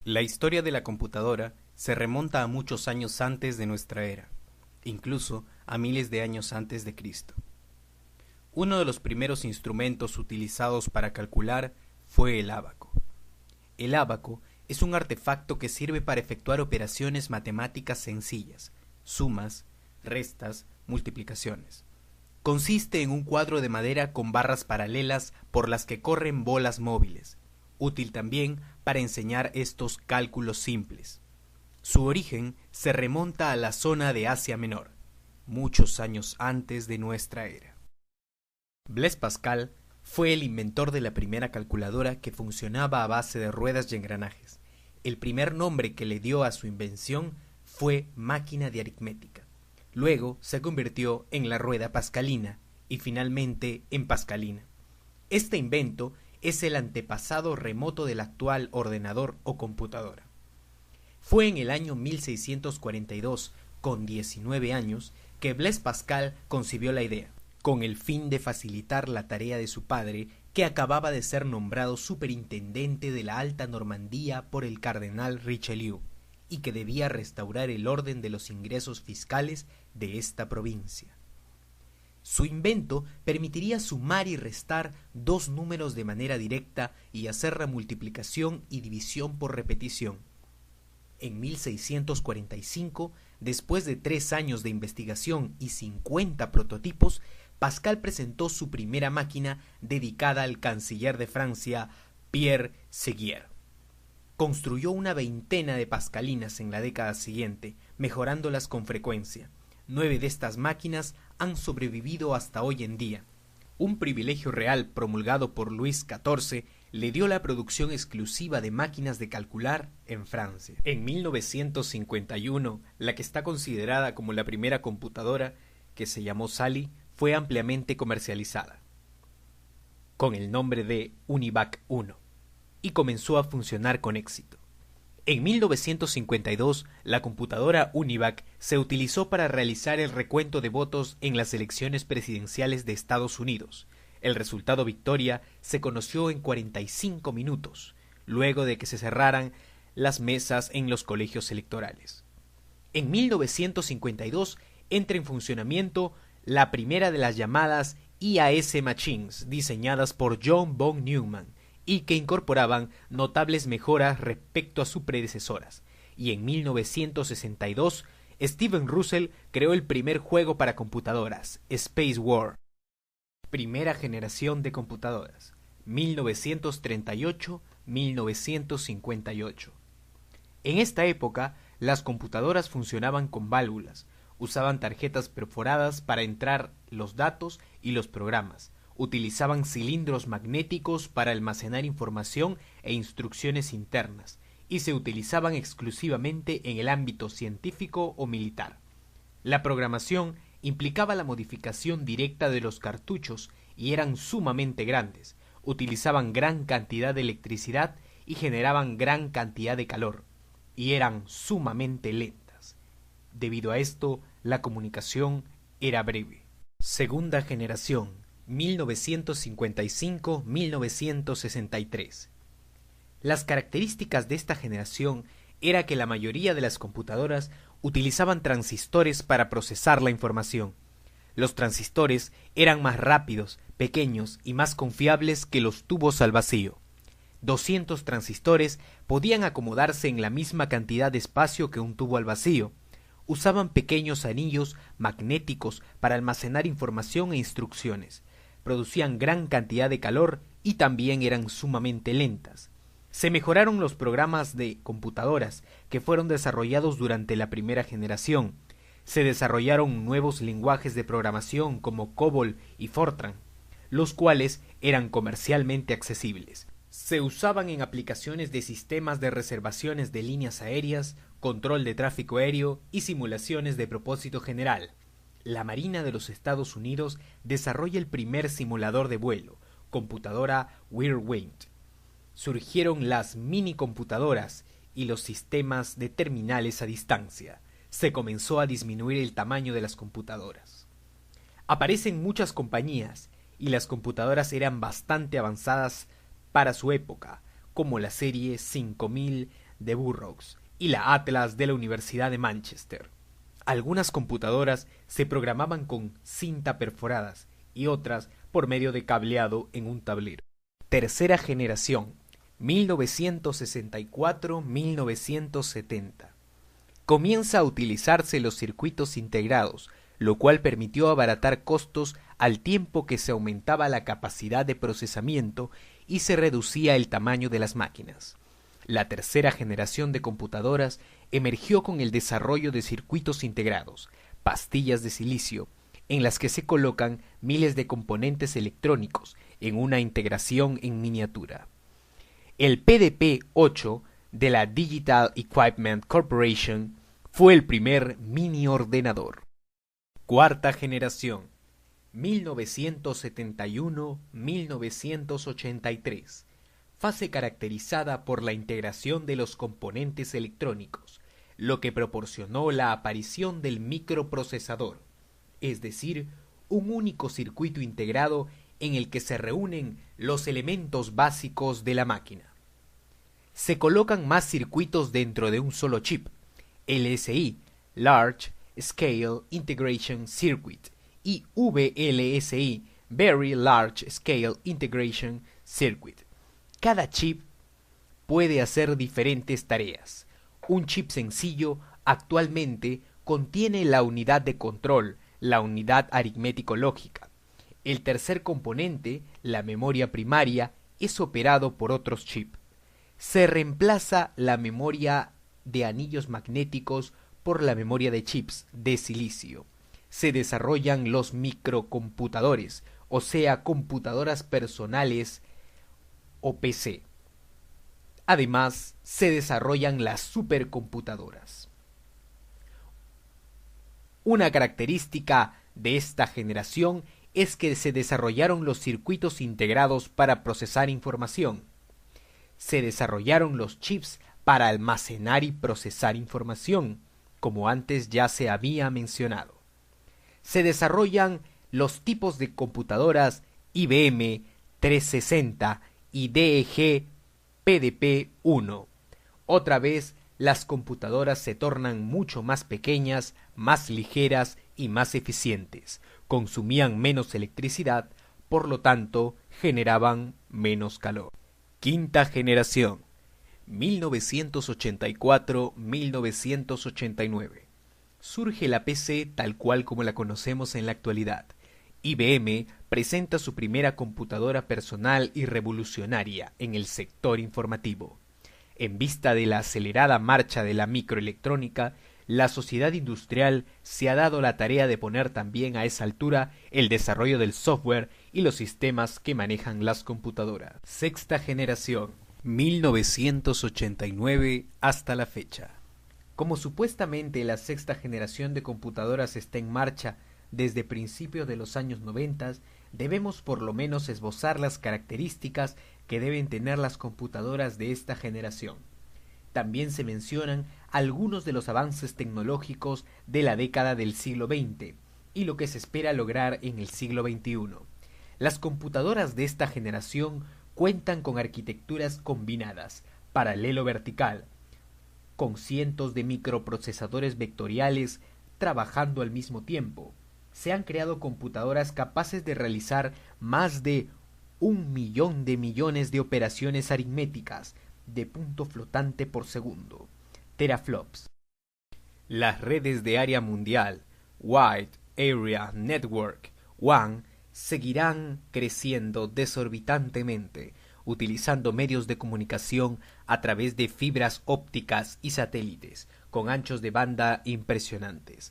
La historia de la computadora se remonta a muchos años antes de nuestra era, incluso a miles de años antes de Cristo. Uno de los primeros instrumentos utilizados para calcular fue el ábaco. El ábaco es un artefacto que sirve para efectuar operaciones matemáticas sencillas, sumas, restas, multiplicaciones. Consiste en un cuadro de madera con barras paralelas por las que corren bolas móviles, útil también para enseñar estos cálculos simples. Su origen se remonta a la zona de Asia Menor, muchos años antes de nuestra era. Blaise Pascal fue el inventor de la primera calculadora que funcionaba a base de ruedas y engranajes. El primer nombre que le dio a su invención fue máquina de aritmética. Luego se convirtió en la rueda pascalina y finalmente en pascalina. Este invento es el antepasado remoto del actual ordenador o computadora. Fue en el año 1642, con 19 años, que Blaise Pascal concibió la idea, con el fin de facilitar la tarea de su padre, que acababa de ser nombrado superintendente de la Alta Normandía por el cardenal Richelieu, y que debía restaurar el orden de los ingresos fiscales de esta provincia. Su invento permitiría sumar y restar dos números de manera directa y hacer la multiplicación y división por repetición. En 1645, después de 3 años de investigación y 50 prototipos, Pascal presentó su primera máquina dedicada al canciller de Francia, Pierre Séguier. Construyó una veintena de pascalinas en la década siguiente, mejorándolas con frecuencia. 9 de estas máquinas han sobrevivido hasta hoy en día. Un privilegio real promulgado por Luis XIV le dio la producción exclusiva de máquinas de calcular en Francia. En 1951, la que está considerada como la primera computadora, que se llamó Sally, fue ampliamente comercializada, con el nombre de Univac I, y comenzó a funcionar con éxito. En 1952, la computadora Univac se utilizó para realizar el recuento de votos en las elecciones presidenciales de Estados Unidos. El resultado victoria se conoció en 45 minutos, luego de que se cerraran las mesas en los colegios electorales. En 1952 entra en funcionamiento la primera de las llamadas IAS Machines, diseñadas por John von Neumann, y que incorporaban notables mejoras respecto a sus predecesoras. Y en 1962, Steven Russell creó el primer juego para computadoras, Space War. Primera generación de computadoras, 1938-1958. En esta época, las computadoras funcionaban con válvulas, usaban tarjetas perforadas para entrar los datos y los programas, utilizaban cilindros magnéticos para almacenar información e instrucciones internas, y se utilizaban exclusivamente en el ámbito científico o militar. La programación implicaba la modificación directa de los cartuchos y eran sumamente grandes, utilizaban gran cantidad de electricidad y generaban gran cantidad de calor, y eran sumamente lentas. Debido a esto, la comunicación era breve. Segunda generación, 1955-1963. Las características de esta generación era que la mayoría de las computadoras utilizaban transistores para procesar la información. Los transistores eran más rápidos, pequeños y más confiables que los tubos al vacío. 200 transistores podían acomodarse en la misma cantidad de espacio que un tubo al vacío. Usaban pequeños anillos magnéticos para almacenar información e instrucciones. Producían gran cantidad de calor y también eran sumamente lentas. Se mejoraron los programas de computadoras que fueron desarrollados durante la primera generación. Se desarrollaron nuevos lenguajes de programación como COBOL y Fortran, los cuales eran comercialmente accesibles. Se usaban en aplicaciones de sistemas de reservaciones de líneas aéreas, control de tráfico aéreo y simulaciones de propósito general. La Marina de los Estados Unidos desarrolla el primer simulador de vuelo, computadora Whirlwind. Surgieron las minicomputadoras y los sistemas de terminales a distancia. Se comenzó a disminuir el tamaño de las computadoras. Aparecen muchas compañías y las computadoras eran bastante avanzadas para su época, como la serie 5000 de Burroughs y la Atlas de la Universidad de Manchester. Algunas computadoras se programaban con cinta perforadas y otras por medio de cableado en un tablero. Tercera generación, 1964-1970. Comienza a utilizarse los circuitos integrados, lo cual permitió abaratar costos al tiempo que se aumentaba la capacidad de procesamiento y se reducía el tamaño de las máquinas. La tercera generación de computadoras emergió con el desarrollo de circuitos integrados, pastillas de silicio, en las que se colocan miles de componentes electrónicos en una integración en miniatura. El PDP-8 de la Digital Equipment Corporation fue el primer mini ordenador. Cuarta generación, 1971-1983. Fase caracterizada por la integración de los componentes electrónicos, lo que proporcionó la aparición del microprocesador, es decir, un único circuito integrado en el que se reúnen los elementos básicos de la máquina. Se colocan más circuitos dentro de un solo chip, LSI, Large Scale Integration Circuit, y VLSI, Very Large Scale Integration Circuit. Cada chip puede hacer diferentes tareas. Un chip sencillo actualmente contiene la unidad de control, la unidad aritmético-lógica. El tercer componente, la memoria primaria, es operado por otros chips. Se reemplaza la memoria de anillos magnéticos por la memoria de chips de silicio. Se desarrollan los microcomputadores, o sea, computadoras personales o PC. Además, se desarrollan las supercomputadoras. Una característica de esta generación es que se desarrollaron los circuitos integrados para procesar información. Se desarrollaron los chips para almacenar y procesar información, como antes ya se había mencionado. Se desarrollan los tipos de computadoras IBM 360 y DEG PDP-1. Otra vez, las computadoras se tornan mucho más pequeñas, más ligeras y más eficientes. Consumían menos electricidad, por lo tanto, generaban menos calor. Quinta generación, 1984-1989. Surge la PC tal cual como la conocemos en la actualidad. IBM presenta su primera computadora personal y revolucionaria en el sector informativo. En vista de la acelerada marcha de la microelectrónica, la sociedad industrial se ha dado la tarea de poner también a esa altura el desarrollo del software y los sistemas que manejan las computadoras. Sexta generación, 1989 hasta la fecha. Como supuestamente la sexta generación de computadoras está en marcha desde principios de los años 90, debemos por lo menos esbozar las características que deben tener las computadoras de esta generación. También se mencionan algunos de los avances tecnológicos de la década del siglo XX y lo que se espera lograr en el siglo XXI. Las computadoras de esta generación cuentan con arquitecturas combinadas, paralelo-vertical, con cientos de microprocesadores vectoriales trabajando al mismo tiempo. Se han creado computadoras capaces de realizar más de 1.000.000 de millones de operaciones aritméticas de punto flotante por segundo, teraflops. Las redes de área mundial, Wide Area Network, WAN, seguirán creciendo desorbitantemente, utilizando medios de comunicación a través de fibras ópticas y satélites, con anchos de banda impresionantes.